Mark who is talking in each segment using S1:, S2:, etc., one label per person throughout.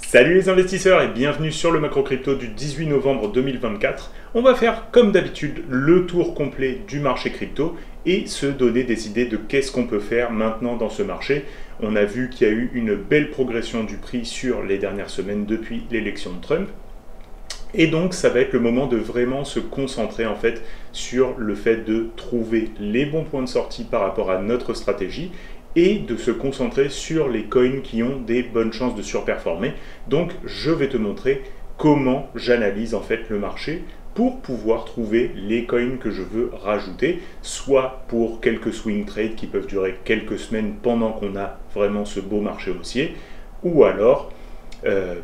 S1: Salut les investisseurs et bienvenue sur le macro crypto du 18 novembre 2024. On va faire comme d'habitude le tour complet du marché crypto et se donner des idées de qu'est-ce qu'on peut faire maintenant dans ce marché. On a vu qu'il y a eu une belle progression du prix sur les dernières semaines depuis l'élection de Trump. Et donc ça va être le moment de vraiment se concentrer en fait sur le fait de trouver les bons points de sortie par rapport à notre stratégie et de se concentrer sur les coins qui ont des bonnes chances de surperformer. Donc je vais te montrer comment j'analyse en fait le marché pour pouvoir trouver les coins que je veux rajouter, soit pour quelques swing trades qui peuvent durer quelques semaines pendant qu'on a vraiment ce beau marché haussier, ou alors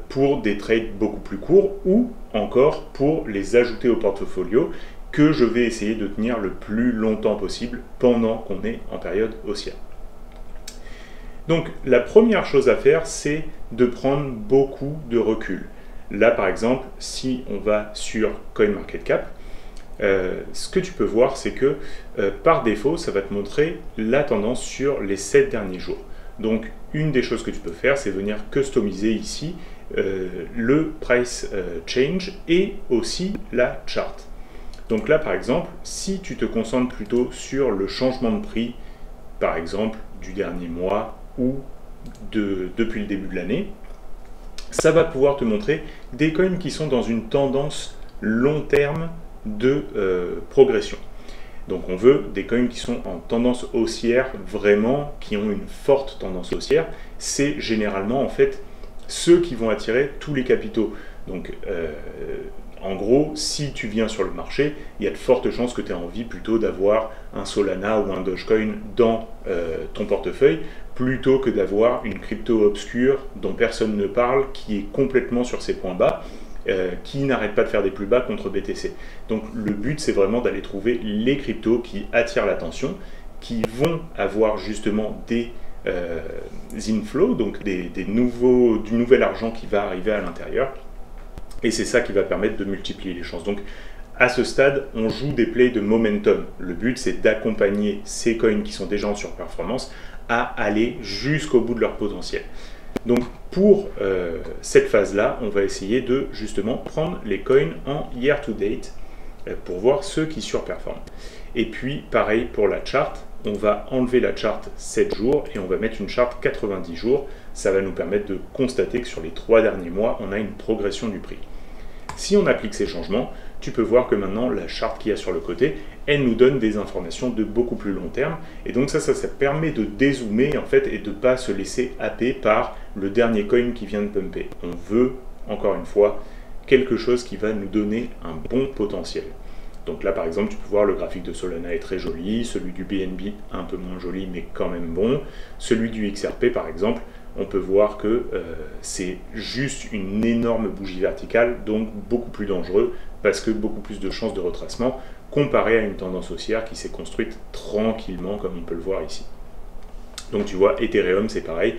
S1: pour des trades beaucoup plus courts, ou encore pour les ajouter au portfolio que je vais essayer de tenir le plus longtemps possible pendant qu'on est en période haussière. Donc la première chose à faire, c'est de prendre beaucoup de recul. Là par exemple, si on va sur CoinMarketCap, ce que tu peux voir, c'est que par défaut, ça va te montrer la tendance sur les 7 derniers jours. Donc une des choses que tu peux faire, c'est venir customiser ici le price change et aussi la chart. Donc là par exemple, si tu te concentres plutôt sur le changement de prix, par exemple du dernier mois, ou depuis le début de l'année, ça va pouvoir te montrer des coins qui sont dans une tendance long terme de progression. Donc on veut des coins qui sont en tendance haussière, vraiment, qui ont une forte tendance haussière. C'est généralement en fait ceux qui vont attirer tous les capitaux. Donc en gros, si tu viens sur le marché, il y a de fortes chances que tu aies envie plutôt d'avoir un Solana ou un Dogecoin dans ton portefeuille, plutôt que d'avoir une crypto obscure dont personne ne parle, qui est complètement sur ses points bas, qui n'arrête pas de faire des plus bas contre BTC. Donc le but, c'est vraiment d'aller trouver les cryptos qui attirent l'attention, qui vont avoir justement des inflows, donc du nouvel argent qui va arriver à l'intérieur. Et c'est ça qui va permettre de multiplier les chances. Donc à ce stade, on joue des plays de momentum. Le but, c'est d'accompagner ces coins qui sont déjà en surperformance à aller jusqu'au bout de leur potentiel. Donc pour cette phase-là, on va essayer de justement prendre les coins en year to date pour voir ceux qui surperforment. Et puis pareil pour la chart, on va enlever la chart 7 jours et on va mettre une chart 90 jours. Ça va nous permettre de constater que sur les 3 derniers mois, on a une progression du prix. Si on applique ces changements, tu peux voir que maintenant la charte qu'il y a sur le côté, elle nous donne des informations de beaucoup plus long terme. Et donc ça permet de dézoomer en fait et de ne pas se laisser happer par le dernier coin qui vient de pumper. On veut, encore une fois, quelque chose qui va nous donner un bon potentiel. Donc là par exemple, tu peux voir le graphique de Solana est très joli, celui du BNB un peu moins joli mais quand même bon, celui du XRP par exemple, on peut voir que c'est juste une énorme bougie verticale, donc beaucoup plus dangereux parce que beaucoup plus de chances de retracement comparé à une tendance haussière qui s'est construite tranquillement comme on peut le voir ici. Donc tu vois, Ethereum c'est pareil,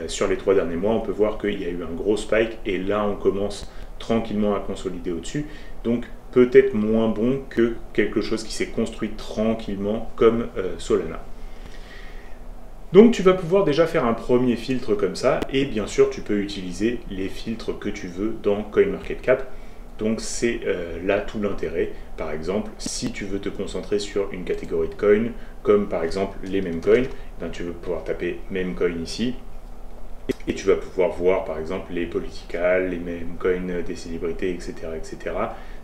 S1: sur les 3 derniers mois on peut voir qu'il y a eu un gros spike et là on commence tranquillement à consolider au-dessus, donc peut-être moins bon que quelque chose qui s'est construit tranquillement comme Solana. Donc tu vas pouvoir déjà faire un premier filtre comme ça et bien sûr tu peux utiliser les filtres que tu veux dans CoinMarketCap. Donc c'est là tout l'intérêt. Par exemple, si tu veux te concentrer sur une catégorie de coins, comme par exemple les meme coins, ben, tu vas pouvoir taper meme coin ici et tu vas pouvoir voir par exemple les political, les meme coins des célébrités, etc., etc.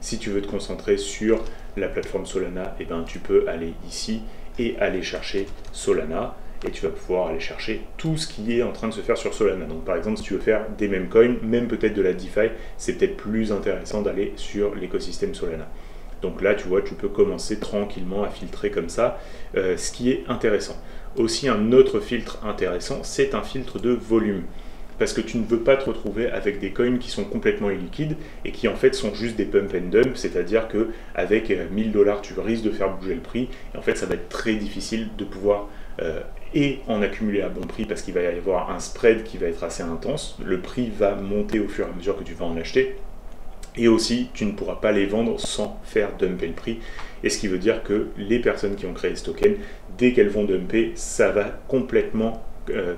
S1: Si tu veux te concentrer sur la plateforme Solana, et ben, tu peux aller ici et aller chercher Solana. Et tu vas pouvoir aller chercher tout ce qui est en train de se faire sur Solana. Donc par exemple, si tu veux faire des meme coins, même peut-être de la DeFi, c'est peut-être plus intéressant d'aller sur l'écosystème Solana. Donc là, tu vois, tu peux commencer tranquillement à filtrer comme ça, ce qui est intéressant. Aussi, un autre filtre intéressant, c'est un filtre de volume. Parce que tu ne veux pas te retrouver avec des coins qui sont complètement illiquides et qui en fait sont juste des pump and dump, c'est-à-dire qu'avec 1000 $, tu risques de faire bouger le prix. Et en fait, ça va être très difficile de pouvoir et en accumuler à bon prix parce qu'il va y avoir un spread qui va être assez intense. Le prix va monter au fur et à mesure que tu vas en acheter. Et aussi, tu ne pourras pas les vendre sans faire dumper le prix. Et ce qui veut dire que les personnes qui ont créé ce token, dès qu'elles vont dumper, ça va complètement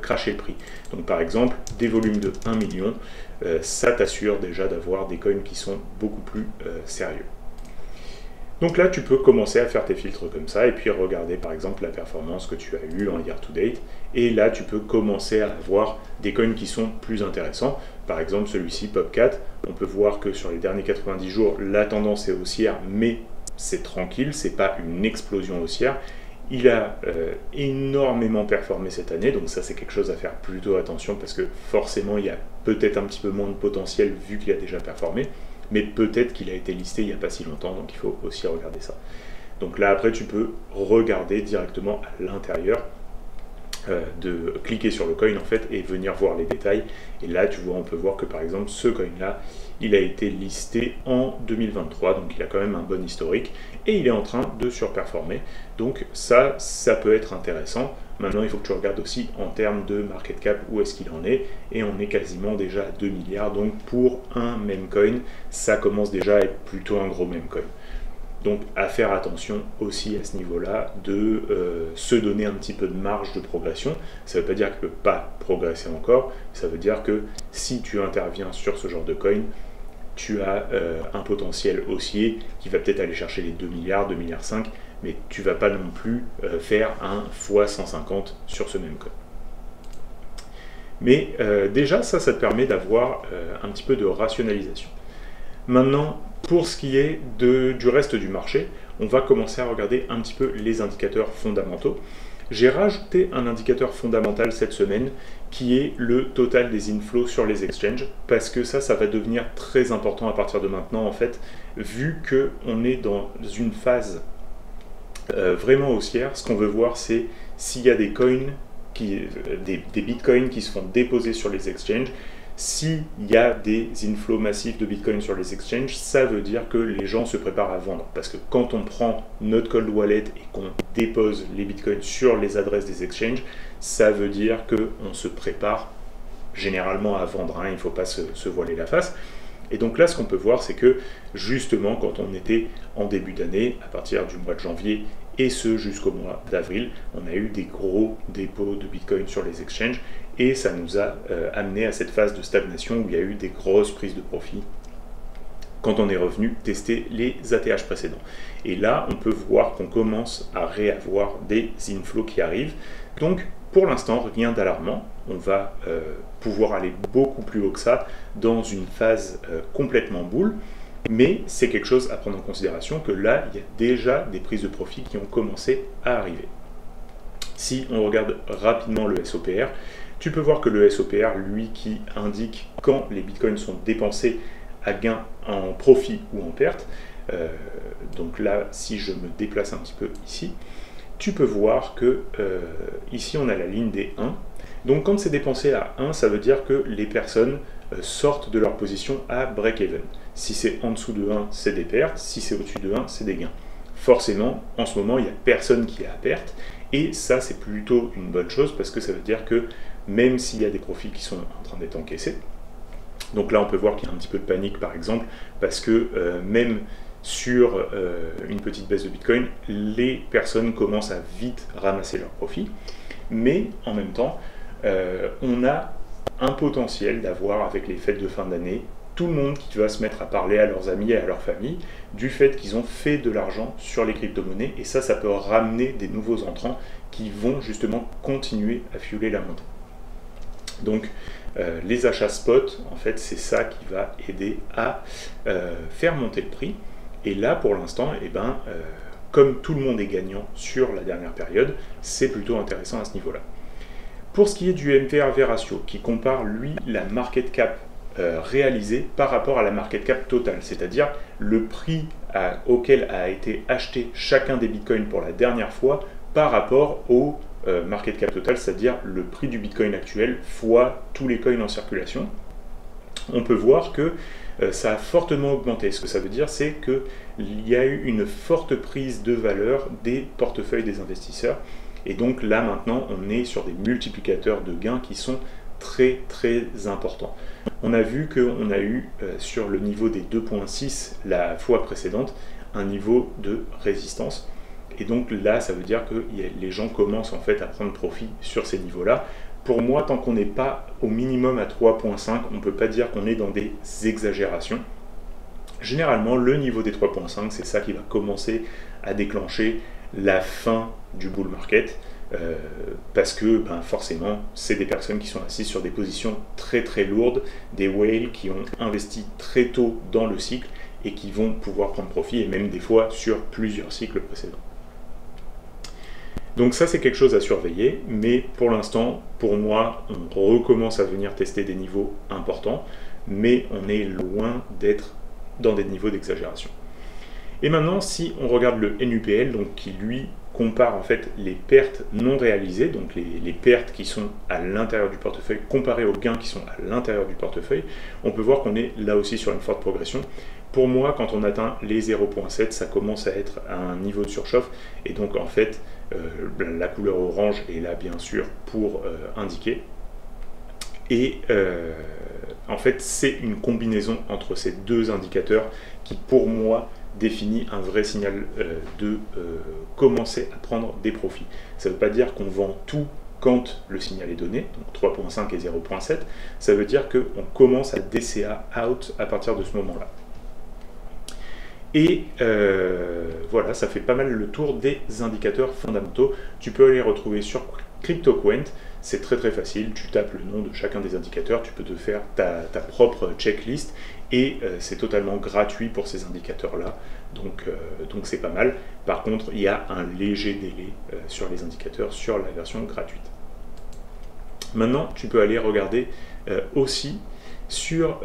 S1: crasher le prix. Donc par exemple, des volumes de 1 million, ça t'assure déjà d'avoir des coins qui sont beaucoup plus sérieux. Donc là, tu peux commencer à faire tes filtres comme ça et puis regarder par exemple la performance que tu as eue en year to date. Et là, tu peux commencer à avoir des coins qui sont plus intéressants. Par exemple, celui-ci, PopCat, on peut voir que sur les derniers 90 jours, la tendance est haussière, mais c'est tranquille, c'est pas une explosion haussière. Il a énormément performé cette année, donc ça c'est quelque chose à faire plutôt attention parce que forcément il y a peut-être un petit peu moins de potentiel vu qu'il a déjà performé, mais peut-être qu'il a été listé il n'y a pas si longtemps, donc il faut aussi regarder ça. Donc là après tu peux regarder directement à l'intérieur, de cliquer sur le coin en fait et venir voir les détails. Et là tu vois, on peut voir que par exemple ce coin là, il a été listé en 2023, donc il a quand même un bon historique et il est en train de surperformer. Donc ça peut être intéressant. Maintenant il faut que tu regardes aussi en termes de market cap où est-ce qu'il en est, et on est quasiment déjà à 2 milliards, donc pour un meme coin, ça commence déjà à être plutôt un gros meme coin. Donc à faire attention aussi à ce niveau-là, de se donner un petit peu de marge de progression. Ça ne veut pas dire que tu ne peux pas progresser encore, ça veut dire que si tu interviens sur ce genre de coin, tu as un potentiel haussier qui va peut-être aller chercher les 2 milliards, 2 milliards 5, mais tu ne vas pas non plus faire un x 150 sur ce même coin. Mais déjà, ça te permet d'avoir un petit peu de rationalisation. Maintenant, pour ce qui est du reste du marché, on va commencer à regarder un petit peu les indicateurs fondamentaux. J'ai rajouté un indicateur fondamental cette semaine qui est le total des inflows sur les exchanges, parce que ça va devenir très important à partir de maintenant en fait, vu qu'on est dans une phase vraiment haussière. Ce qu'on veut voir, c'est s'il y a des coins, des bitcoins qui se font déposer sur les exchanges. S'il y a des inflows massifs de Bitcoin sur les exchanges, ça veut dire que les gens se préparent à vendre. Parce que quand on prend notre cold wallet et qu'on dépose les Bitcoins sur les adresses des exchanges, ça veut dire qu'on se prépare généralement à vendre. Il ne faut pas se voiler la face. Et donc là, ce qu'on peut voir, c'est que justement, quand on était en début d'année, à partir du mois de janvier, et ce jusqu'au mois d'avril, on a eu des gros dépôts de Bitcoin sur les exchanges, et ça nous a amené à cette phase de stagnation où il y a eu des grosses prises de profit quand on est revenu tester les ATH précédents. Et là, on peut voir qu'on commence à réavoir des inflows qui arrivent. Donc, pour l'instant, rien d'alarmant. On va pouvoir aller beaucoup plus haut que ça dans une phase complètement boule. Mais c'est quelque chose à prendre en considération que là, il y a déjà des prises de profit qui ont commencé à arriver. Si on regarde rapidement le SOPR, tu peux voir que le SOPR, lui, qui indique quand les bitcoins sont dépensés à gain en profit ou en perte, donc là, si je me déplace un petit peu ici, tu peux voir que ici, on a la ligne des 1. Donc quand c'est dépensé à 1, ça veut dire que les personnes sortent de leur position à break-even. Si c'est en dessous de 1, c'est des pertes. Si c'est au-dessus de 1, c'est des gains. Forcément, en ce moment, il n'y a personne qui est à perte. Et ça, c'est plutôt une bonne chose parce que ça veut dire que même s'il y a des profits qui sont en train d'être encaissés, donc là, on peut voir qu'il y a un petit peu de panique, par exemple, parce que même sur une petite baisse de Bitcoin, les personnes commencent à vite ramasser leurs profits. Mais en même temps, on a un potentiel d'avoir, avec les fêtes de fin d'année, tout le monde qui va se mettre à parler à leurs amis et à leur famille du fait qu'ils ont fait de l'argent sur les crypto-monnaies, et ça peut ramener des nouveaux entrants qui vont justement continuer à fueler la montée. Donc les achats spot, en fait, c'est ça qui va aider à faire monter le prix. Et là, pour l'instant, comme tout le monde est gagnant sur la dernière période, c'est plutôt intéressant à ce niveau-là. Pour ce qui est du MVRV ratio, qui compare, lui, la market cap réalisée par rapport à la market cap totale, c'est-à-dire le prix auquel a été acheté chacun des bitcoins pour la dernière fois par rapport au market cap total, c'est-à-dire le prix du bitcoin actuel fois tous les coins en circulation. On peut voir que ça a fortement augmenté. Ce que ça veut dire, c'est qu'il y a eu une forte prise de valeur des portefeuilles des investisseurs. Et donc là, maintenant, on est sur des multiplicateurs de gains qui sont très très importants. On a vu qu'on a eu sur le niveau des 2.6 la fois précédente un niveau de résistance. Et donc là, ça veut dire que les gens commencent en fait à prendre profit sur ces niveaux-là pour moi, tant qu'on n'est pas au minimum à 3.5, on ne peut pas dire qu'on est dans des exagérations. Généralement, le niveau des 3.5, c'est ça qui va commencer à déclencher la fin du bull market, parce que forcément, c'est des personnes qui sont assises sur des positions très très lourdes, des whales qui ont investi très tôt dans le cycle et qui vont pouvoir prendre profit, et même des fois sur plusieurs cycles précédents. Donc ça, c'est quelque chose à surveiller, mais pour l'instant, pour moi, on recommence à venir tester des niveaux importants, mais on est loin d'être dans des niveaux d'exagération. Et maintenant, si on regarde le NUPL, donc qui lui compare en fait les pertes non réalisées, donc les pertes qui sont à l'intérieur du portefeuille comparées aux gains qui sont à l'intérieur du portefeuille, on peut voir qu'on est là aussi sur une forte progression. Pour moi, quand on atteint les 0.7, ça commence à être un niveau de surchauffe, et donc en fait, la couleur orange est là bien sûr pour indiquer. Et en fait, c'est une combinaison entre ces deux indicateurs qui, pour moi, définit un vrai signal de commencer à prendre des profits. Ça ne veut pas dire qu'on vend tout quand le signal est donné, donc 3.5 et 0.7, ça veut dire qu'on commence à DCA out à partir de ce moment-là. Et voilà, ça fait pas mal le tour des indicateurs fondamentaux. Tu peux les retrouver sur CryptoQuant, c'est très très facile, tu tapes le nom de chacun des indicateurs, tu peux te faire ta propre checklist, et c'est totalement gratuit pour ces indicateurs-là, donc c'est pas mal. Par contre, il y a un léger délai sur les indicateurs sur la version gratuite. Maintenant, tu peux aller regarder aussi sur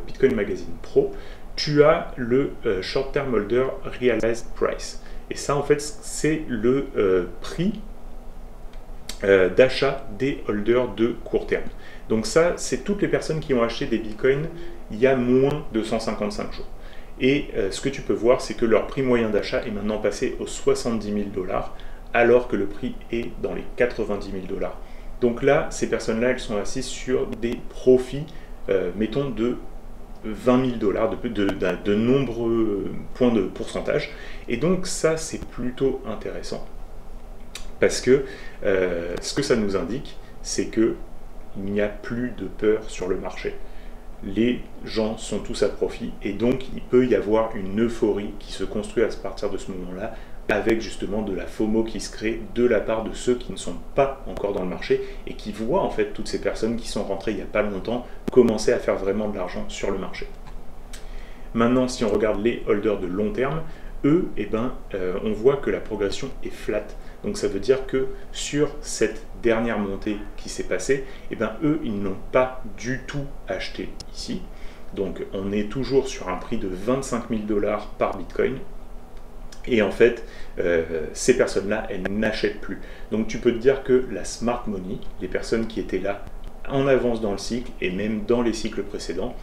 S1: Bitcoin Magazine Pro, tu as le Short Term Holder Realized Price. Et ça, en fait, c'est le prix d'achat des holders de court terme. Donc ça, c'est toutes les personnes qui ont acheté des bitcoins il y a moins de 155 jours. Et ce que tu peux voir, c'est que leur prix moyen d'achat est maintenant passé aux 70 000 $, alors que le prix est dans les 90 000 $. Donc là, ces personnes-là, elles sont assises sur des profits, mettons, de 20 000 $, de nombreux points de pourcentage. Et donc ça, c'est plutôt intéressant. Parce que ce que ça nous indique, c'est qu'il n'y a plus de peur sur le marché. Les gens sont tous à profit, et donc il peut y avoir une euphorie qui se construit à partir de ce moment-là, avec justement de la FOMO qui se crée de la part de ceux qui ne sont pas encore dans le marché et qui voient en fait toutes ces personnes qui sont rentrées il n'y a pas longtemps commencer à faire vraiment de l'argent sur le marché. Maintenant, si on regarde les holders de long terme, eux, on voit que la progression est flat. Donc ça veut dire que sur cette dernière montée qui s'est passée, eux, ils n'ont pas du tout acheté ici. Donc on est toujours sur un prix de 25 000 $ par Bitcoin. Et en fait, ces personnes-là, elles n'achètent plus. Donc tu peux te dire que la smart money, les personnes qui étaient là en avance dans le cycle et même dans les cycles précédents,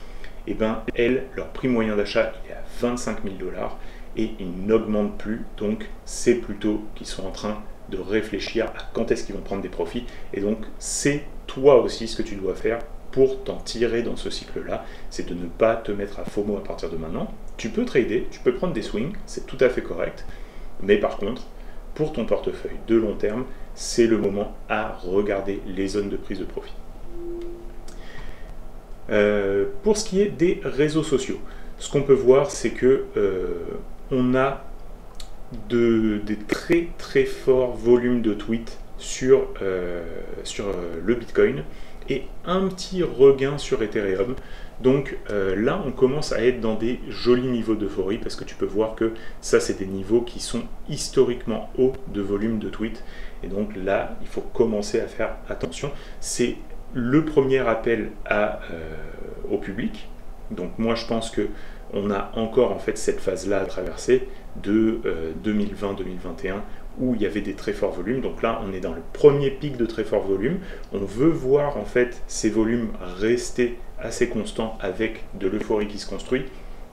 S1: elles, leur prix moyen d'achat est à 25 000 $ et ils n'augmentent plus. Donc c'est plutôt qu'ils sont en train de réfléchir à quand est-ce qu'ils vont prendre des profits. Et donc c'est toi aussi ce que tu dois faire pour t'en tirer dans ce cycle-là, c'est de ne pas te mettre à FOMO à partir de maintenant. Tu peux trader, tu peux prendre des swings, c'est tout à fait correct, mais par contre, pour ton portefeuille de long terme, c'est le moment à regarder les zones de prise de profit. Pour ce qui est des réseaux sociaux, ce qu'on peut voir, c'est que on a des très très forts volumes de tweets sur le Bitcoin, et un petit regain sur Ethereum. Donc là, on commence à être dans des jolis niveaux d'euphorie, parce que tu peux voir que ça, c'est des niveaux qui sont historiquement hauts de volume de tweets. Et donc là, il faut commencer à faire attention. C'est le premier appel au public. Donc moi, je pense que on a encore en fait cette phase-là à traverser de 2020-2021, où il y avait des très forts volumes. Donc là, on est dans le premier pic de très fort volume. On veut voir en fait ces volumes rester assez constants avec de l'euphorie qui se construit.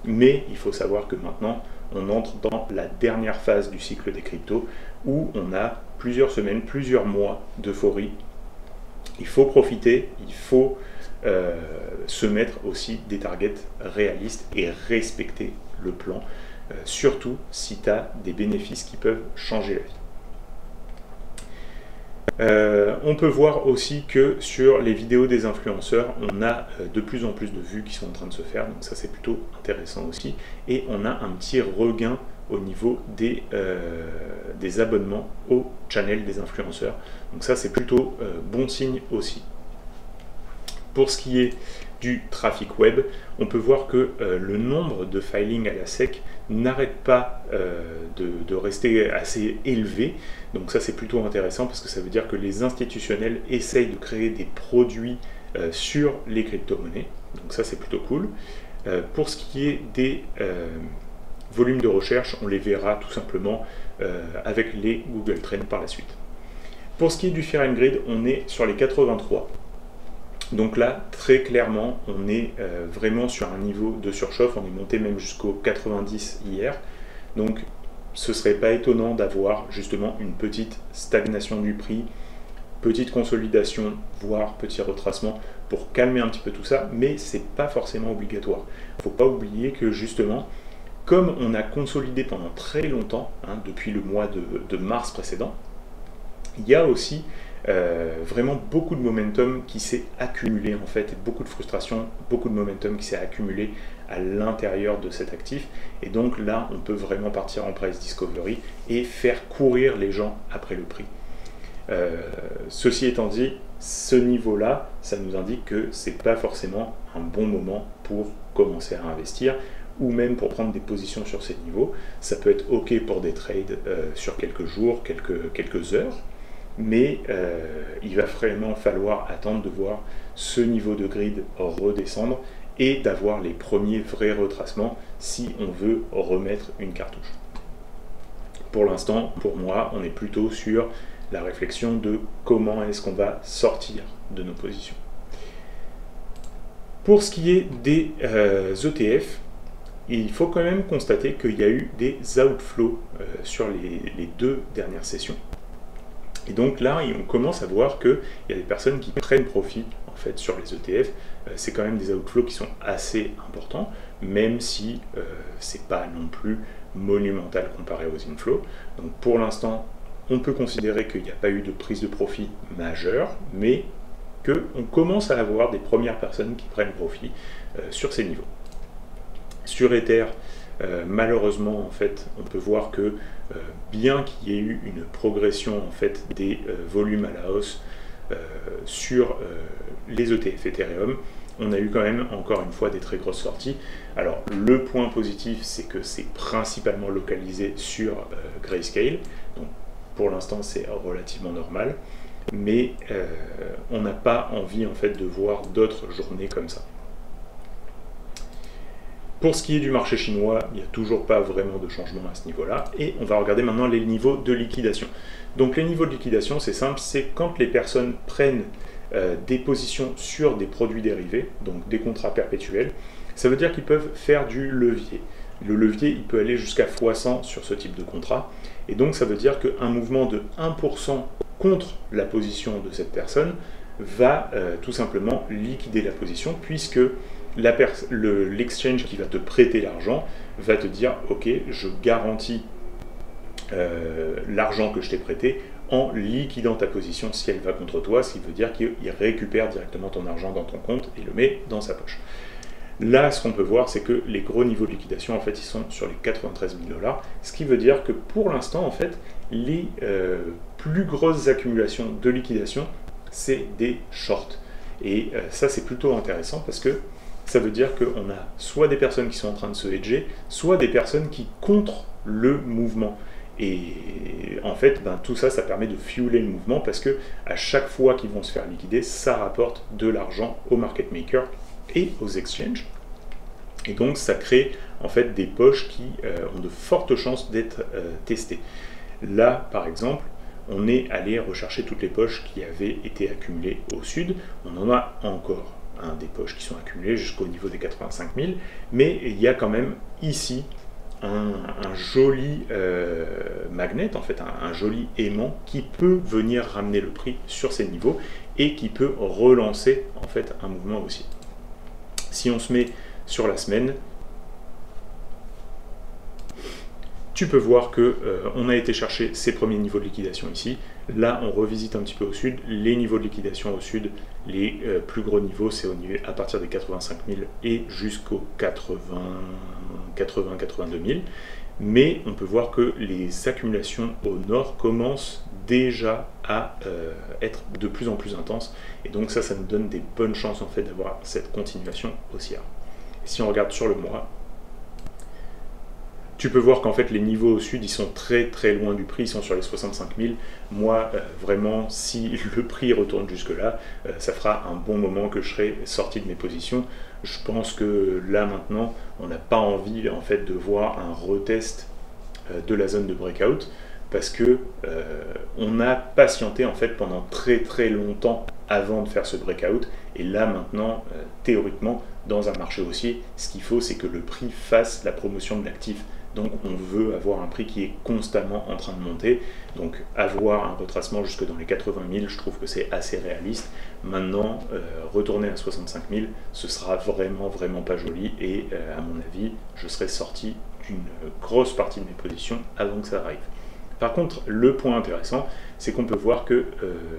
S1: Mais il faut savoir que maintenant, on entre dans la dernière phase du cycle des cryptos, où on a plusieurs semaines, plusieurs mois d'euphorie. Il faut profiter, il faut se mettre aussi des targets réalistes et respecter le plan. Surtout si tu as des bénéfices qui peuvent changer la vie. On peut voir aussi que sur les vidéos des influenceurs, on a de plus en plus de vues qui sont en train de se faire, donc ça c'est plutôt intéressant aussi. Et on a un petit regain au niveau des abonnements au channel des influenceurs. Donc ça c'est plutôt bon signe aussi. Pour ce qui est du trafic web, on peut voir que le nombre de filings à la SEC n'arrête pas de rester assez élevé. Donc ça c'est plutôt intéressant parce que ça veut dire que les institutionnels essayent de créer des produits sur les crypto-monnaies. Donc ça c'est plutôt cool. Pour ce qui est des volumes de recherche, on les verra tout simplement avec les Google Trends par la suite. Pour ce qui est du Fear and Greed, on est sur les 83. Donc là, très clairement, on est vraiment sur un niveau de surchauffe. On est monté même jusqu'au 90 hier. Donc ce ne serait pas étonnant d'avoir justement une petite stagnation du prix, petite consolidation, voire petit retracement pour calmer un petit peu tout ça. Mais ce n'est pas forcément obligatoire. Il ne faut pas oublier que justement, comme on a consolidé pendant très longtemps, depuis le mois de mars précédent, il y a aussi vraiment beaucoup de momentum qui s'est accumulé en fait, et beaucoup de frustration, beaucoup de momentum qui s'est accumulé à l'intérieur de cet actif. Et donc là, on peut vraiment partir en price discovery et faire courir les gens après le prix. Ceci étant dit, ce niveau-là, ça nous indique que c'est pas forcément un bon moment pour commencer à investir, ou même pour prendre des positions sur ces niveaux. Ça peut être ok pour des trades sur quelques jours, quelques heures, mais il va vraiment falloir attendre de voir ce niveau de grid redescendre et d'avoir les premiers vrais retracements si on veut remettre une cartouche. Pour l'instant, pour moi, on est plutôt sur la réflexion de comment est-ce qu'on va sortir de nos positions. Pour ce qui est des ETF, il faut quand même constater qu'il y a eu des outflows sur les deux dernières sessions. Et donc là, on commence à voir qu'il y a des personnes qui prennent profit en fait sur les ETF. C'est quand même des outflows qui sont assez importants, même si c'est pas non plus monumental comparé aux inflows. Donc pour l'instant, on peut considérer qu'il n'y a pas eu de prise de profit majeure, mais qu'on commence à avoir des premières personnes qui prennent profit sur ces niveaux. Sur Ether, malheureusement, en fait, on peut voir que bien qu'il y ait eu une progression en fait, des volumes à la hausse sur les ETF Ethereum, on a eu quand même, encore une fois, des très grosses sorties. Alors, le point positif, c'est que c'est principalement localisé sur Grayscale. Donc, pour l'instant, c'est relativement normal. Mais on n'a pas envie, en fait, de voir d'autres journées comme ça. Pour ce qui est du marché chinois, il n'y a toujours pas vraiment de changement à ce niveau-là. Et on va regarder maintenant les niveaux de liquidation. Donc les niveaux de liquidation, c'est simple, c'est quand les personnes prennent des positions sur des produits dérivés, donc des contrats perpétuels. Ça veut dire qu'ils peuvent faire du levier. Le levier, il peut aller jusqu'à x100 sur ce type de contrat. Et donc ça veut dire qu'un mouvement de 1% contre la position de cette personne va tout simplement liquider la position, puisque l'exchange qui va te prêter l'argent va te dire ok, je garantis l'argent que je t'ai prêté en liquidant ta position si elle va contre toi, ce qui veut dire qu'il récupère directement ton argent dans ton compte et le met dans sa poche. Là, ce qu'on peut voir, c'est que les gros niveaux de liquidation, en fait, ils sont sur les 93 000 $, ce qui veut dire que pour l'instant, en fait, les plus grosses accumulations de liquidation, c'est des shorts. Et ça, c'est plutôt intéressant parce que ça veut dire qu'on a soit des personnes qui sont en train de se hedger, soit des personnes qui contrent le mouvement. Et en fait, tout ça, ça permet de fueler le mouvement parce que à chaque fois qu'ils vont se faire liquider, ça rapporte de l'argent aux market makers et aux exchanges. Et donc, ça crée en fait des poches qui ont de fortes chances d'être testées. Là, par exemple, on est allé rechercher toutes les poches qui avaient été accumulées au sud. On en a encore des poches qui sont accumulées jusqu'au niveau des 85 000, mais il y a quand même ici un joli magnet, en fait un joli aimant qui peut venir ramener le prix sur ces niveaux et qui peut relancer en fait un mouvement haussier. Si on se met sur la semaine, tu peux voir que on a été chercher ces premiers niveaux de liquidation ici. Là, on revisite un petit peu au sud. Les niveaux de liquidation au sud, les plus gros niveaux, c'est à partir des 85 000 et jusqu'aux 82 000. Mais on peut voir que les accumulations au nord commencent déjà à être de plus en plus intenses. Et donc ça nous donne des bonnes chances en fait d'avoir cette continuation haussière. Et si on regarde sur le mois, tu peux voir qu'en fait les niveaux au sud ils sont très très loin du prix, ils sont sur les 65 000. Moi vraiment si le prix retourne jusque là, ça fera un bon moment que je serai sorti de mes positions. Je pense que là maintenant on n'a pas envie en fait de voir un retest de la zone de breakout parce que on a patienté en fait pendant très très longtemps avant de faire ce breakout et là maintenant théoriquement dans un marché haussier ce qu'il faut c'est que le prix fasse la promotion de l'actif. Donc on veut avoir un prix qui est constamment en train de monter. Donc avoir un retracement jusque dans les 80 000, je trouve que c'est assez réaliste. Maintenant, retourner à 65 000, ce sera vraiment pas joli. Et à mon avis, je serai sorti d'une grosse partie de mes positions avant que ça arrive. Par contre, le point intéressant, c'est qu'on peut voir que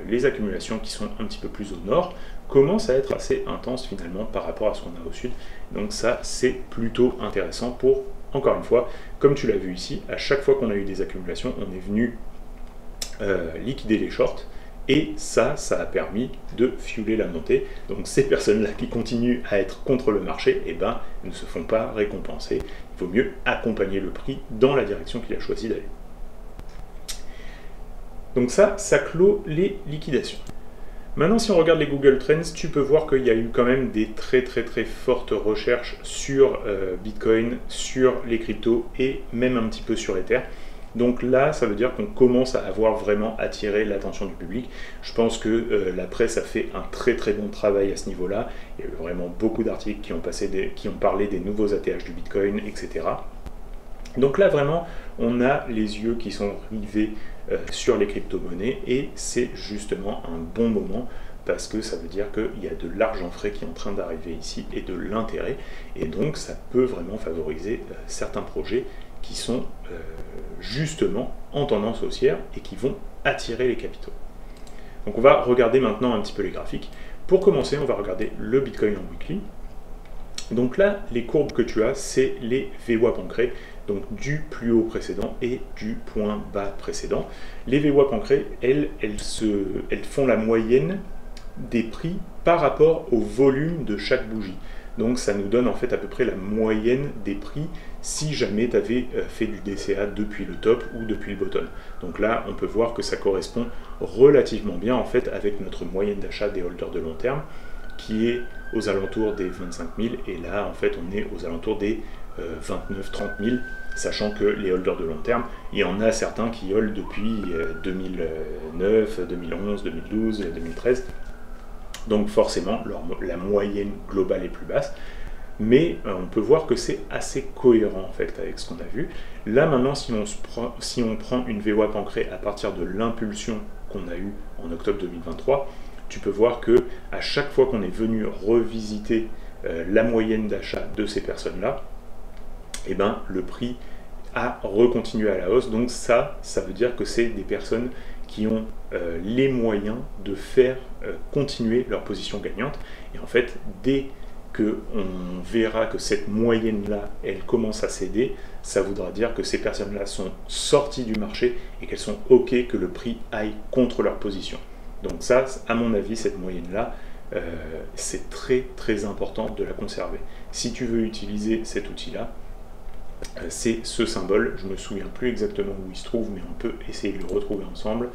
S1: les accumulations qui sont un petit peu plus au nord commencent à être assez intenses finalement par rapport à ce qu'on a au sud. Donc ça, c'est plutôt intéressant pour... Encore une fois, comme tu l'as vu ici, à chaque fois qu'on a eu des accumulations, on est venu liquider les shorts et ça a permis de fueler la montée. Donc ces personnes-là qui continuent à être contre le marché, eh ben, ne se font pas récompenser. Il vaut mieux accompagner le prix dans la direction qu'il a choisi d'aller. Donc ça clôt les liquidations. Maintenant, si on regarde les Google Trends, tu peux voir qu'il y a eu quand même des très fortes recherches sur Bitcoin, sur les cryptos et même un petit peu sur Ether. Donc là, ça veut dire qu'on commence à avoir vraiment attiré l'attention du public. Je pense que la presse a fait un très bon travail à ce niveau-là. Il y a eu vraiment beaucoup d'articles qui ont parlé des nouveaux ATH du Bitcoin, etc. Donc là, vraiment, on a les yeux qui sont rivés sur les crypto-monnaies et c'est justement un bon moment parce que ça veut dire qu'il y a de l'argent frais qui est en train d'arriver ici et de l'intérêt et donc ça peut vraiment favoriser certains projets qui sont justement en tendance haussière et qui vont attirer les capitaux. Donc on va regarder maintenant un petit peu les graphiques. Pour commencer, on va regarder le Bitcoin en weekly. Donc là, les courbes que tu as, c'est les VWAP ancrés, donc du plus haut précédent et du point bas précédent. Les VWAP ancrés, elles font la moyenne des prix par rapport au volume de chaque bougie. Donc ça nous donne en fait à peu près la moyenne des prix si jamais tu avais fait du DCA depuis le top ou depuis le bottom. Donc là, on peut voir que ça correspond relativement bien en fait avec notre moyenne d'achat des holders de long terme qui est aux alentours des 25 000 et là en fait on est aux alentours des 29-30 000, sachant que les holders de long terme, il y en a certains qui holdent depuis 2009, 2011, 2012, 2013, donc forcément la moyenne globale est plus basse, mais on peut voir que c'est assez cohérent en fait avec ce qu'on a vu. Là maintenant si on prend une VWAP ancrée à partir de l'impulsion qu'on a eue en octobre 2023, tu peux voir que à chaque fois qu'on est venu revisiter la moyenne d'achat de ces personnes-là, eh ben, le prix a recontinué à la hausse. Donc ça veut dire que c'est des personnes qui ont les moyens de faire continuer leur position gagnante. Et en fait, dès qu'on verra que cette moyenne-là, elle commence à céder, ça voudra dire que ces personnes-là sont sorties du marché et qu'elles sont OK que le prix aille contre leur position. Donc ça, à mon avis, cette moyenne-là, c'est très important de la conserver. Si tu veux utiliser cet outil-là, c'est ce symbole, je ne me souviens plus exactement où il se trouve, mais on peut essayer de le retrouver ensemble.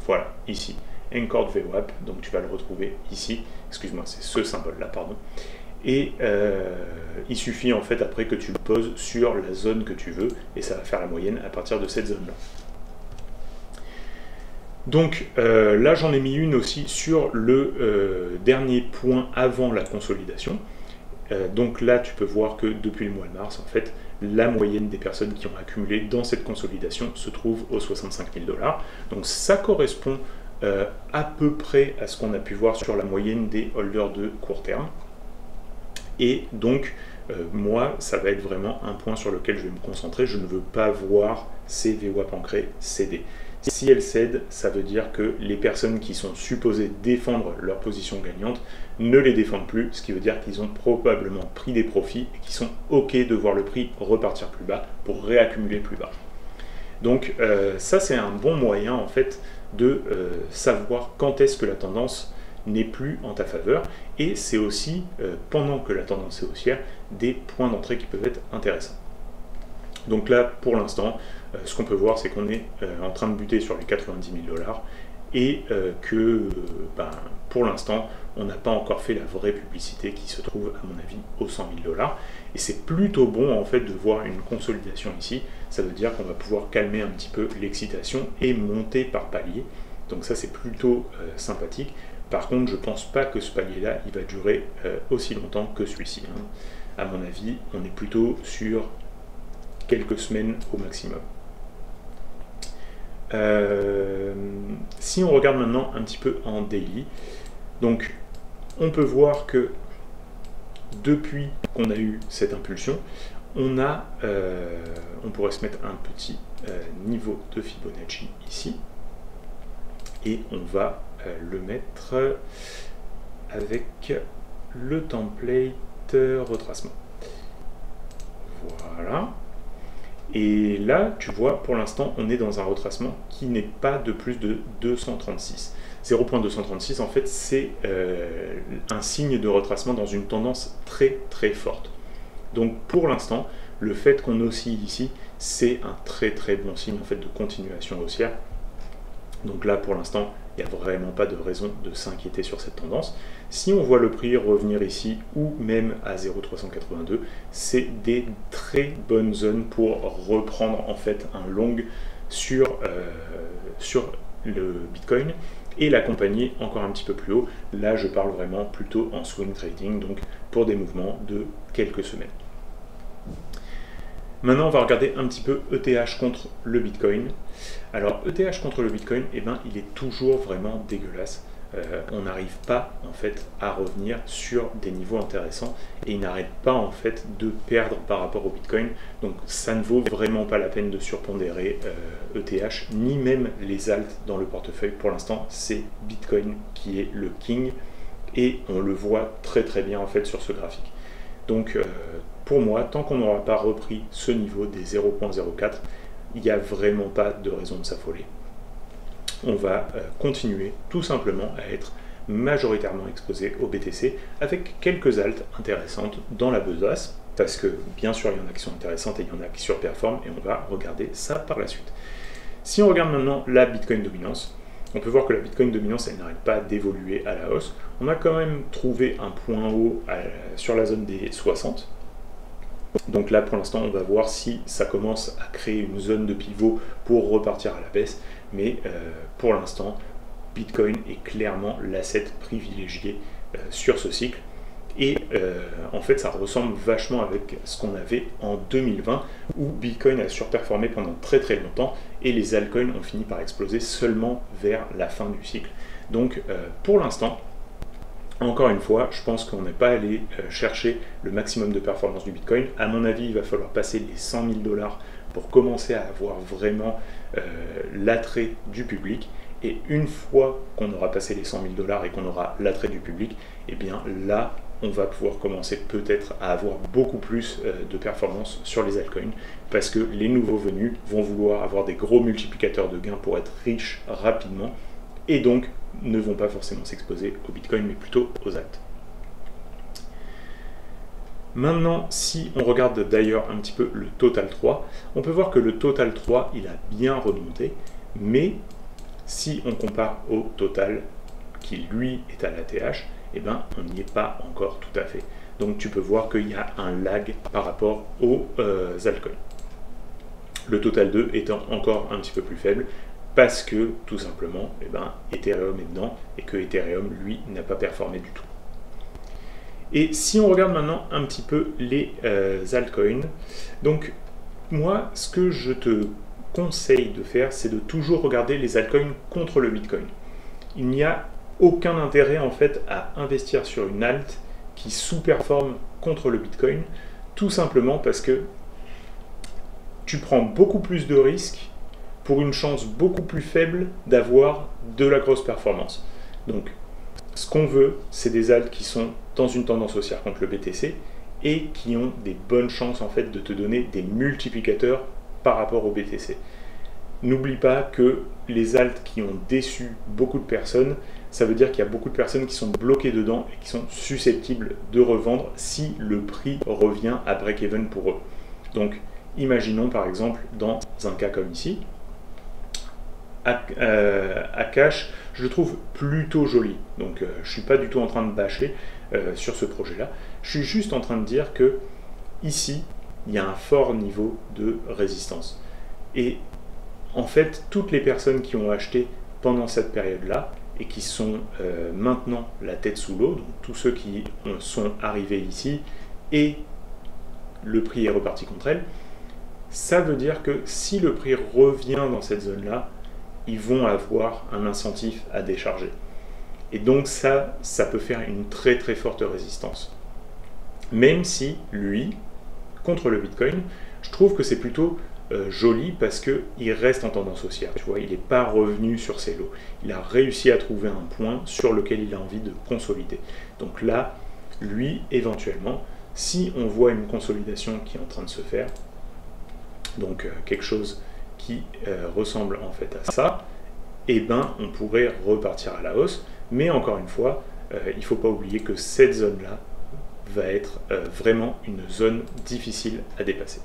S1: Voilà, ici, Anchored VWAP, donc tu vas le retrouver ici, excuse-moi, c'est ce symbole-là, pardon. Et il suffit en fait après que tu le poses sur la zone que tu veux, et ça va faire la moyenne à partir de cette zone-là. Donc là j'en ai mis une aussi sur le dernier point avant la consolidation. Donc là tu peux voir que depuis le mois de mars, en fait, la moyenne des personnes qui ont accumulé dans cette consolidation se trouve aux 65 000 $. Donc ça correspond à peu près à ce qu'on a pu voir sur la moyenne des holders de court terme. Et donc moi, ça va être vraiment un point sur lequel je vais me concentrer. Je ne veux pas voir ces VWAP ancrés céder. Si elles cèdent, ça veut dire que les personnes qui sont supposées défendre leur position gagnante ne les défendent plus, ce qui veut dire qu'ils ont probablement pris des profits et qu'ils sont OK de voir le prix repartir plus bas pour réaccumuler plus bas. Donc ça, c'est un bon moyen en fait de savoir quand est-ce que la tendance n'est plus en ta faveur, et c'est aussi, pendant que la tendance est haussière, des points d'entrée qui peuvent être intéressants. Donc là, pour l'instant, ce qu'on peut voir, c'est qu'on est en train de buter sur les 90 000 $, et que pour l'instant, on n'a pas encore fait la vraie publicité qui se trouve, à mon avis, aux 100 000 $. Et c'est plutôt bon en fait de voir une consolidation ici. Ça veut dire qu'on va pouvoir calmer un petit peu l'excitation et monter par palier. Donc ça, c'est plutôt sympathique. Par contre, je ne pense pas que ce palier-là, il va durer aussi longtemps que celui-ci. Hein. À mon avis, on est plutôt sur quelques semaines au maximum. Si on regarde maintenant un petit peu en daily, donc on peut voir que depuis qu'on a eu cette impulsion, on pourrait se mettre un petit niveau de Fibonacci ici, et on va le mettre avec le template retracement. Voilà. Et là, tu vois, pour l'instant, on est dans un retracement qui n'est pas de plus de 236. 0.236, en fait, c'est un signe de retracement dans une tendance très très forte. Donc pour l'instant, le fait qu'on oscille ici, c'est un très très bon signe en fait de continuation haussière. Donc là, pour l'instant, il n'y a vraiment pas de raison de s'inquiéter sur cette tendance. Si on voit le prix revenir ici ou même à 0,382, c'est des très bonnes zones pour reprendre en fait un long sur le Bitcoin et l'accompagner encore un petit peu plus haut. Là, je parle vraiment plutôt en swing trading, donc pour des mouvements de quelques semaines. Maintenant, on va regarder un petit peu ETH contre le Bitcoin. Alors, ETH contre le Bitcoin, eh ben, il est toujours vraiment dégueulasse. On n'arrive pas en fait à revenir sur des niveaux intéressants et il n'arrête pas en fait de perdre par rapport au Bitcoin. Donc, ça ne vaut vraiment pas la peine de surpondérer ETH ni même les alts dans le portefeuille. Pour l'instant, c'est Bitcoin qui est le king et on le voit très très bien en fait sur ce graphique. Donc, pour moi, tant qu'on n'aura pas repris ce niveau des 0.04, il n'y a vraiment pas de raison de s'affoler. On va continuer tout simplement à être majoritairement exposé au BTC avec quelques alts intéressantes dans la besace, parce que bien sûr il y en a qui sont intéressantes et il y en a qui surperforment et on va regarder ça par la suite. Si on regarde maintenant la Bitcoin dominance, on peut voir que la Bitcoin dominance, elle n'arrête pas d'évoluer à la hausse. On a quand même trouvé un point haut sur la zone des 60. Donc là, pour l'instant, on va voir si ça commence à créer une zone de pivot pour repartir à la baisse. Mais pour l'instant, Bitcoin est clairement l'asset privilégié sur ce cycle. Et en fait, ça ressemble vachement avec ce qu'on avait en 2020, où Bitcoin a surperformé pendant très très longtemps, et les altcoins ont fini par exploser seulement vers la fin du cycle. Donc pour l'instant, encore une fois, je pense qu'on n'est pas allé chercher le maximum de performance du Bitcoin. À mon avis, il va falloir passer les 100 000 $ pour commencer à avoir vraiment l'attrait du public. Et une fois qu'on aura passé les 100 000 $ et qu'on aura l'attrait du public, et bien là, on va pouvoir commencer peut-être à avoir beaucoup plus de performance sur les altcoins, parce que les nouveaux venus vont vouloir avoir des gros multiplicateurs de gains pour être riches rapidement, et donc ne vont pas forcément s'exposer au Bitcoin, mais plutôt aux alts. Maintenant, si on regarde d'ailleurs un petit peu le Total 3, on peut voir que le Total 3, il a bien remonté, mais si on compare au Total, qui lui est à l'ATH, eh ben, on n'y est pas encore tout à fait. Donc tu peux voir qu'il y a un lag par rapport aux altcoins. Le Total 2 étant encore un petit peu plus faible, parce que tout simplement, eh ben, Ethereum est dedans, et que Ethereum, lui, n'a pas performé du tout. Et si on regarde maintenant un petit peu les altcoins, donc moi, ce que je te conseille de faire, c'est de toujours regarder les altcoins contre le Bitcoin. Il n'y a aucun intérêt en fait à investir sur une alt qui sous-performe contre le Bitcoin, Tout simplement parce que tu prends beaucoup plus de risques pour une chance beaucoup plus faible d'avoir de la grosse performance. Donc, ce qu'on veut, c'est des alts qui sont dans une tendance haussière contre le BTC et qui ont des bonnes chances en fait de te donner des multiplicateurs par rapport au BTC. N'oublie pas que les alts qui ont déçu beaucoup de personnes, ça veut dire qu'il y a beaucoup de personnes qui sont bloquées dedans et qui sont susceptibles de revendre si le prix revient à break-even pour eux. Donc, imaginons par exemple dans un cas comme ici, Akash, je le trouve plutôt joli. Donc, je ne suis pas du tout en train de bâcher sur ce projet-là. Je suis juste en train de dire que ici, il y a un fort niveau de résistance. Et en fait, toutes les personnes qui ont acheté pendant cette période-là et qui sont maintenant la tête sous l'eau, donc tous ceux qui sont arrivés ici et le prix est reparti contre elles, ça veut dire que si le prix revient dans cette zone-là, ils vont avoir un incentif à décharger. Et donc ça peut faire une très très forte résistance. Même si, lui, contre le Bitcoin, je trouve que c'est plutôt joli parce qu'il reste en tendance haussière. Tu vois, il n'est pas revenu sur ses lots. Il a réussi à trouver un point sur lequel il a envie de consolider. Donc là, lui, éventuellement, si on voit une consolidation qui est en train de se faire, donc quelque chose qui ressemble en fait à ça, eh ben on pourrait repartir à la hausse. Mais encore une fois, il ne faut pas oublier que cette zone-là va être vraiment une zone difficile à dépasser.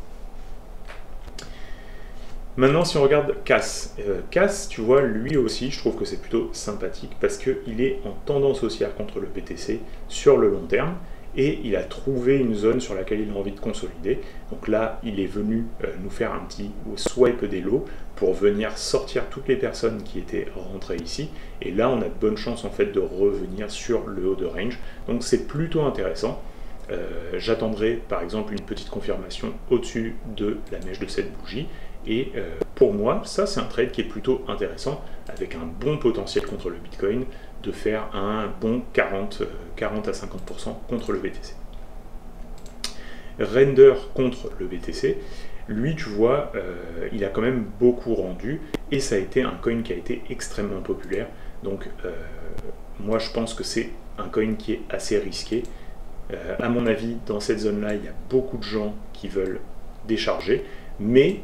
S1: Maintenant, si on regarde CAS, CAS, tu vois, lui aussi, je trouve que c'est plutôt sympathique parce qu'il est en tendance haussière contre le BTC sur le long terme et il a trouvé une zone sur laquelle il a envie de consolider. Donc là, il est venu nous faire un petit swipe des lots pour venir sortir toutes les personnes qui étaient rentrées ici. Et là, on a de bonnes chances en fait de revenir sur le haut de range. Donc c'est plutôt intéressant. J'attendrai par exemple une petite confirmation au-dessus de la mèche de cette bougie. Et pour moi, ça c'est un trade qui est plutôt intéressant, avec un bon potentiel contre le Bitcoin, de faire un bon 40 à 50% contre le BTC. Render contre le BTC, lui tu vois, il a quand même beaucoup rendu, et ça a été un coin qui a été extrêmement populaire. Donc moi je pense que c'est un coin qui est assez risqué. À mon avis, dans cette zone-là, il y a beaucoup de gens qui veulent décharger, mais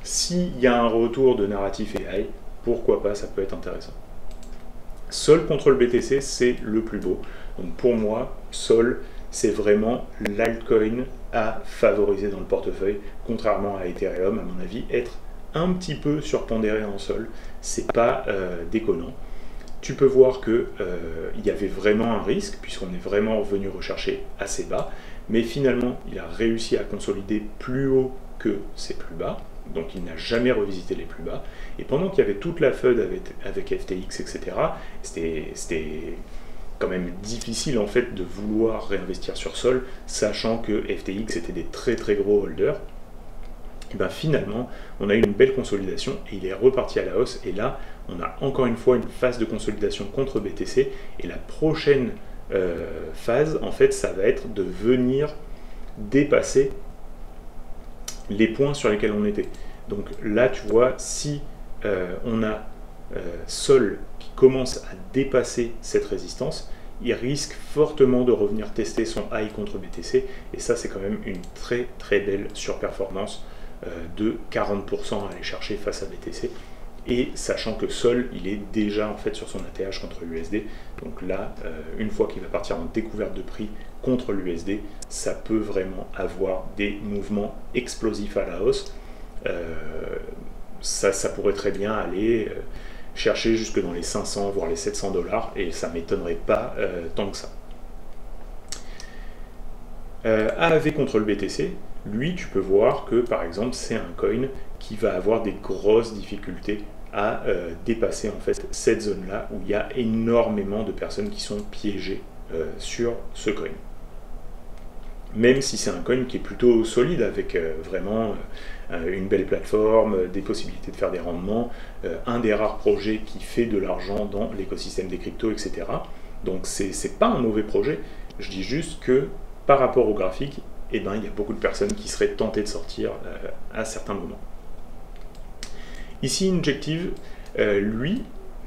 S1: s'il y a un retour de narratif AI, pourquoi pas, ça peut être intéressant. Sol contre le BTC, c'est le plus beau. Donc pour moi, Sol, c'est vraiment l'altcoin à favoriser dans le portefeuille, contrairement à Ethereum, à mon avis, être un petit peu surpondéré en Sol, c'est pas déconnant. Tu peux voir qu'il y avait vraiment un risque, puisqu'on est vraiment revenu rechercher assez bas, mais finalement, il a réussi à consolider plus haut que ses plus bas. Donc il n'a jamais revisité les plus bas. Et pendant qu'il y avait toute la FUD avec FTX, etc., c'était quand même difficile en fait de vouloir réinvestir sur Sol, sachant que FTX était des très très gros holders. Et bien finalement, on a eu une belle consolidation et il est reparti à la hausse. Et là, on a encore une fois une phase de consolidation contre BTC. Et la prochaine phase, en fait, ça va être de venir dépasser les points sur lesquels on était. Donc là, tu vois, si on a Sol qui commence à dépasser cette résistance, il risque fortement de revenir tester son high contre BTC. Et ça, c'est quand même une très très belle surperformance de 40% à aller chercher face à BTC. Et sachant que Sol, il est déjà en fait sur son ATH contre l'USD. Donc là, une fois qu'il va partir en découverte de prix contre l'USD, ça peut vraiment avoir des mouvements explosifs à la hausse. Ça pourrait très bien aller chercher jusque dans les 500 voire les 700 $, et ça m'étonnerait pas tant que ça. AAV contre le BTC, lui tu peux voir que par exemple c'est un coin qui va avoir des grosses difficultés à dépasser en fait cette zone là où il y a énormément de personnes qui sont piégées sur ce coin. Même si c'est un coin qui est plutôt solide avec vraiment une belle plateforme, des possibilités de faire des rendements, un des rares projets qui fait de l'argent dans l'écosystème des cryptos, etc. Donc c'est pas un mauvais projet, je dis juste que par rapport au graphique, eh ben, il y a beaucoup de personnes qui seraient tentées de sortir à certains moments. Ici, Injective, lui,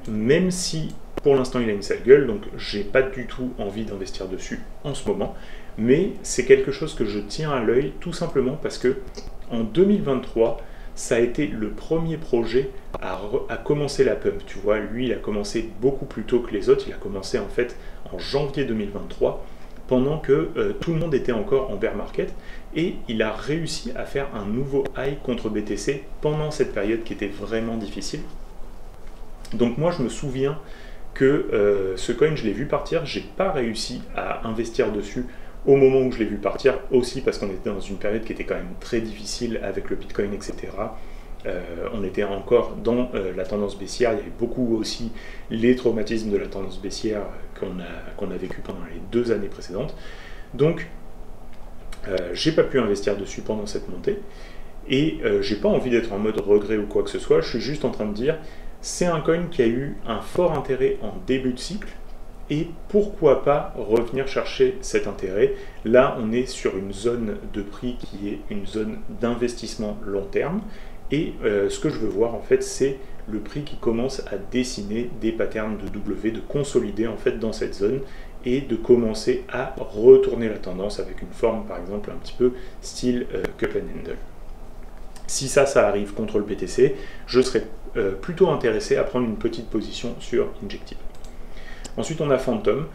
S1: même si pour l'instant il a une sale gueule, donc j'ai pas du tout envie d'investir dessus en ce moment, mais c'est quelque chose que je tiens à l'œil tout simplement parce que en 2023, ça a été le premier projet à commencer la pump. Tu vois, lui, il a commencé beaucoup plus tôt que les autres. Il a commencé en fait en janvier 2023, pendant que tout le monde était encore en bear market. Et il a réussi à faire un nouveau high contre BTC pendant cette période qui était vraiment difficile. Donc moi, je me souviens que ce coin, je l'ai vu partir. J'ai pas réussi à investir dessus au moment où je l'ai vu partir, aussi parce qu'on était dans une période qui était quand même très difficile avec le Bitcoin, etc. On était encore dans la tendance baissière, il y avait beaucoup aussi les traumatismes de la tendance baissière qu'on a vécu pendant les 2 années précédentes. Donc, j'ai pas pu investir dessus pendant cette montée, et j'ai pas envie d'être en mode regret ou quoi que ce soit, je suis juste en train de dire, c'est un coin qui a eu un fort intérêt en début de cycle, et pourquoi pas revenir chercher cet intérêt. Là, on est sur une zone de prix qui est une zone d'investissement long terme. Et ce que je veux voir, en fait, c'est le prix qui commence à dessiner des patterns de W, de consolider en fait dans cette zone et de commencer à retourner la tendance avec une forme, par exemple, un petit peu style cup and handle. Si ça arrive contre le BTC, je serais plutôt intéressé à prendre une petite position sur Injective. Ensuite, on a Phantom.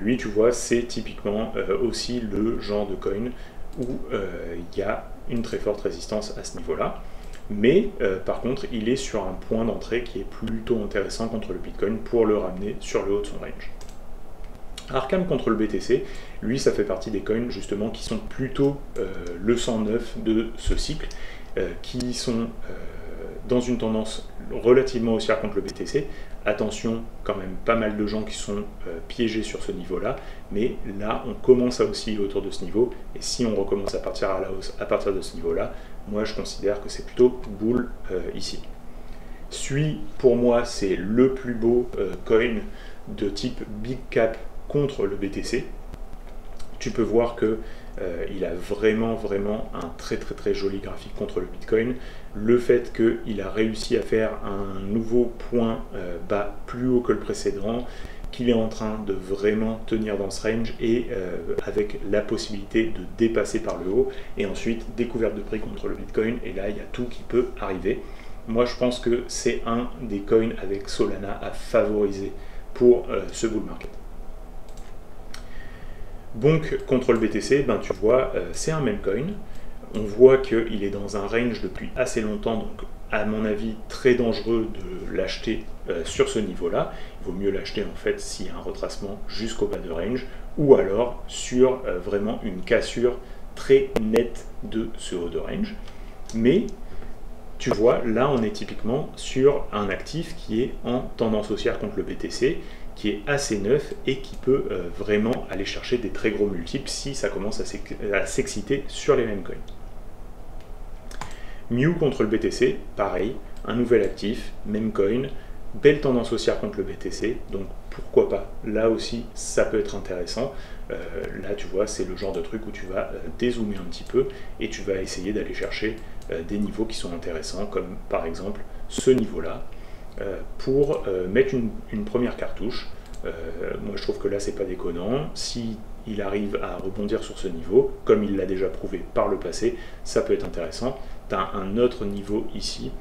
S1: Lui, tu vois, c'est typiquement aussi le genre de coin où il y a une très forte résistance à ce niveau-là. Mais par contre, il est sur un point d'entrée qui est plutôt intéressant contre le Bitcoin pour le ramener sur le haut de son range. Arkham contre le BTC, lui, ça fait partie des coins justement qui sont plutôt le 109 de ce cycle, qui sont dans une tendance relativement haussière contre le BTC. Attention, quand même pas mal de gens qui sont piégés sur ce niveau-là, mais là on commence à osciller autour de ce niveau, et si on recommence à partir à la hausse à partir de ce niveau-là, moi je considère que c'est plutôt bull ici. Celui, pour moi, c'est le plus beau coin de type big cap contre le BTC. Tu peux voir que il a vraiment un très joli graphique contre le Bitcoin. Le fait qu'il a réussi à faire un nouveau point bas plus haut que le précédent, qu'il est en train de vraiment tenir dans ce range et avec la possibilité de dépasser par le haut, et ensuite découverte de prix contre le Bitcoin, et là il y a tout qui peut arriver. Moi je pense que c'est un des coins avec Solana à favoriser pour ce bull market. Donc contre le BTC, tu vois, c'est un meme coin. On voit qu'il est dans un range depuis assez longtemps, donc à mon avis très dangereux de l'acheter sur ce niveau-là. Il vaut mieux l'acheter en fait s'il y a un retracement jusqu'au bas de range, ou alors sur vraiment une cassure très nette de ce haut de range. Mais tu vois, là on est typiquement sur un actif qui est en tendance haussière contre le BTC, qui est assez neuf et qui peut vraiment aller chercher des très gros multiples si ça commence à s'exciter sur les mêmes coins. Mew contre le BTC, pareil, un nouvel actif, même coin, belle tendance haussière contre le BTC, donc pourquoi pas, là aussi ça peut être intéressant. Là tu vois, c'est le genre de truc où tu vas dézoomer un petit peu et tu vas essayer d'aller chercher des niveaux qui sont intéressants, comme par exemple ce niveau-là, pour mettre une première cartouche. Moi je trouve que là c'est pas déconnant. Si il arrive à rebondir sur ce niveau, comme il l'a déjà prouvé par le passé, ça peut être intéressant. Tu as un autre niveau ici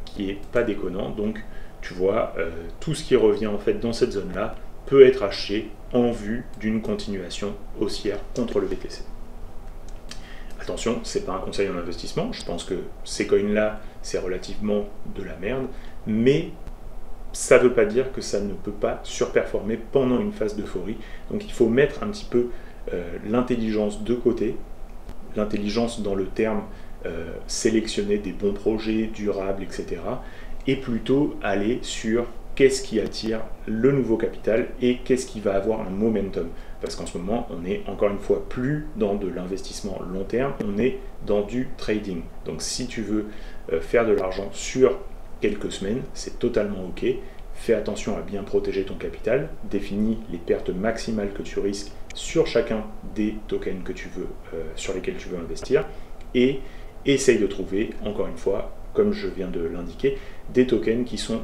S1: qui est pas déconnant, donc tu vois, tout ce qui revient en fait dans cette zone là peut être acheté en vue d'une continuation haussière contre le BTC. Attention, c'est pas un conseil en investissement, je pense que ces coins là c'est relativement de la merde, mais ça ne veut pas dire que ça ne peut pas surperformer pendant une phase d'euphorie. Donc il faut mettre un petit peu l'intelligence de côté, l'intelligence dans le terme sélectionner des bons projets durables, etc. Et plutôt aller sur qu'est-ce qui attire le nouveau capital et qu'est-ce qui va avoir un momentum. Parce qu'en ce moment, on est encore une fois plus dans de l'investissement long terme, on est dans du trading. Donc si tu veux faire de l'argent sur quelques semaines, c'est totalement ok. fais attention à bien protéger ton capital, définis les pertes maximales que tu risques sur chacun des tokens que tu veux, sur lesquels tu veux investir, et essaye de trouver, encore une fois, comme je viens de l'indiquer, des tokens qui sont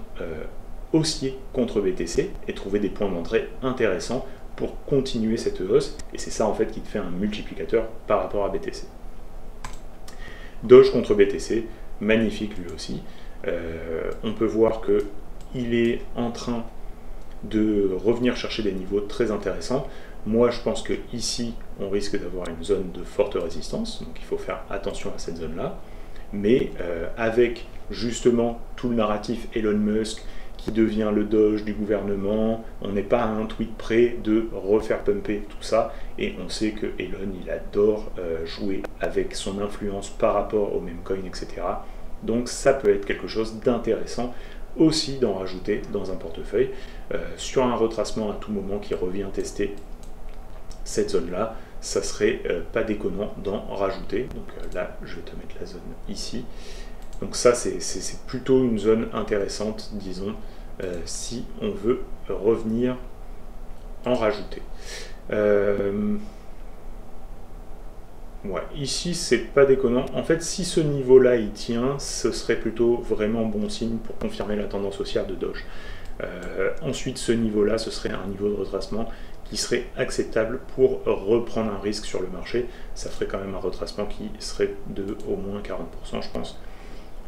S1: haussiers contre BTC et trouver des points d'entrée intéressants pour continuer cette hausse, et c'est ça en fait qui te fait un multiplicateur par rapport à BTC. Doge contre BTC, magnifique lui aussi. On peut voir que il est en train de revenir chercher des niveaux très intéressants. Moi, je pense que ici, on risque d'avoir une zone de forte résistance, donc il faut faire attention à cette zone-là. Mais avec justement tout le narratif Elon Musk qui devient le Doge du gouvernement, on n'est pas à un tweet près de refaire pumper tout ça, et on sait que Elon, il adore jouer avec son influence par rapport au meme coin, etc. Donc ça peut être quelque chose d'intéressant aussi d'en rajouter dans un portefeuille, sur un retracement à tout moment qui revient tester cette zone-là, ça serait pas déconnant d'en rajouter. Donc là, je vais te mettre la zone ici. Donc ça, c'est plutôt une zone intéressante, disons, si on veut revenir en rajouter. Ouais, ici, c'est pas déconnant. En fait, si ce niveau-là, il tient, ce serait plutôt vraiment bon signe pour confirmer la tendance haussière de Doge. Ensuite, ce niveau-là, ce serait un niveau de retracement qui serait acceptable pour reprendre un risque sur le marché. Ça ferait quand même un retracement qui serait de au moins 40%, je pense.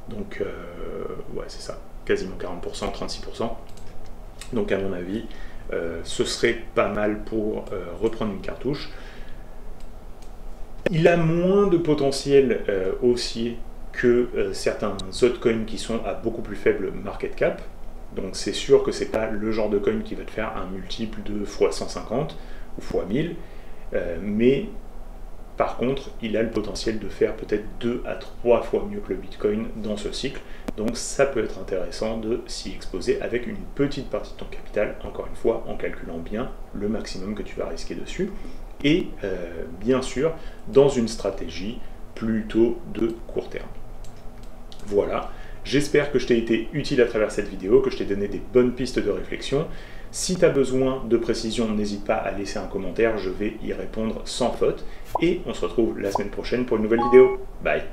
S1: Donc, ouais, c'est ça, quasiment 40%, 36%. Donc, à mon avis, ce serait pas mal pour reprendre une cartouche. Il a moins de potentiel haussier que certains altcoins qui sont à beaucoup plus faible market cap. Donc c'est sûr que c'est pas le genre de coin qui va te faire un multiple de x150 ou x1000, mais par contre, il a le potentiel de faire peut-être 2 à 3 fois mieux que le Bitcoin dans ce cycle. Donc ça peut être intéressant de s'y exposer avec une petite partie de ton capital, encore une fois, en calculant bien le maximum que tu vas risquer dessus. Et bien sûr, dans une stratégie plutôt de court terme. Voilà. J'espère que je t'ai été utile à travers cette vidéo, que je t'ai donné des bonnes pistes de réflexion. Si tu as besoin de précision, n'hésite pas à laisser un commentaire, je vais y répondre sans faute. Et on se retrouve la semaine prochaine pour une nouvelle vidéo. Bye!